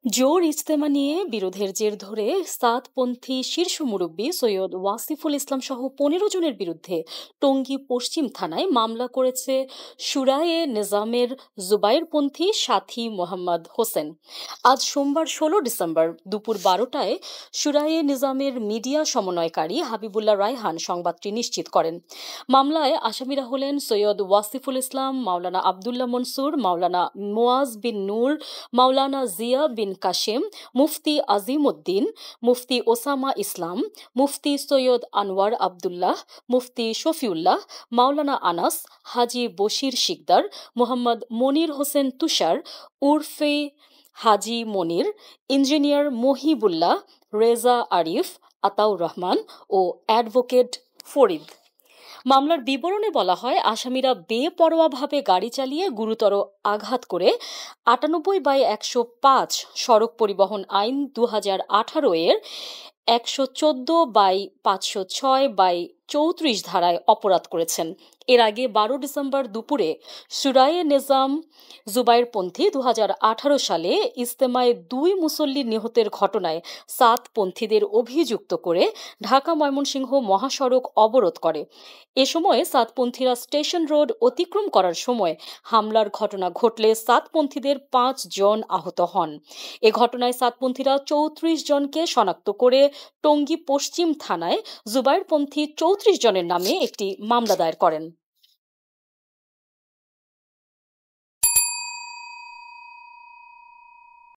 জোর ইজতেমা নিয়ে বিরোধের জের ধরে সাদপন্থী শীর্ষ মুরব্বী সৈয়দ ওয়াসিফুল ইসলাম সহ ১৫ জনের বিরুদ্ধে টঙ্গী পশ্চিম থানায় মামলা করেছে সুরায়ে নিজামের জুবাইরপন্থী সাথী মোহাম্মদ হোসেন। আজ সোমবার ১৬ ডিসেম্বর দুপুর ১২টায় সুরায়ে নিজামের মিডিয়া সমন্বয়কারী হাবিবুল্লাহ রায়হান সংবাদটি নিশ্চিত করেন। মামলায় আসামিরা হলেন সৈয়দ ওয়াসিফুল ইসলাম, মাওলানা আবদুল্লাহ মনসুর, মাওলানা মুয়াজ বিন নূর, মাওলানা জিয়া বিন কাশেম, মুফতি আজিম উদ্দিন, মুফতি ওসামা ইসলাম, মুফতি সৈয়দ আনোয়ার আবদুল্লাহ, মুফতি শফিউল্লাহ, মাওলানা আনাস, হাজি বশির শিকদার, মোহাম্মদ মনির হোসেন তুষার উর্ফে হাজি মনির, ইঞ্জিনিয়ার মহিবুল্লাহ, রেজা আরিফ, আতাউর রহমান ও অ্যাডভোকেট ফরিদ। মামলার বিবরণে বলা হয়, আসামিরা বেপরোয়াভাবে গাড়ি চালিয়ে গুরুতর আঘাত করে ৯৮/১০৫ সড়ক পরিবহন আইন ২০১৮ এর ১১৪/৫০৬/৩৪ ধারায় অপরাধ করেছেন। এর আগে ১২ ডিসেম্বর দুপুরে সুরায়ে নিজাম জুবাইরপন্থী ২০১৮ সালে ইজতেমায় ২ মুসল্লি নিহতের ঘটনায় সাদপন্থীদের অভিযুক্ত করে ঢাকা ময়মনসিংহ মহাসড়ক অবরোধ করে। এ সময় সাদপন্থীরা স্টেশন রোড অতিক্রম করার সময় হামলার ঘটনা ঘটলে সাদপন্থীদের ৫ জন আহত হন। এ ঘটনায় সাদপন্থীরা ৩৪ জনকে শনাক্ত করে টঙ্গী পশ্চিম থানায় জুবাইরপন্থী ৩৪ জনের নামে একটি মামলা দায়ের করেন।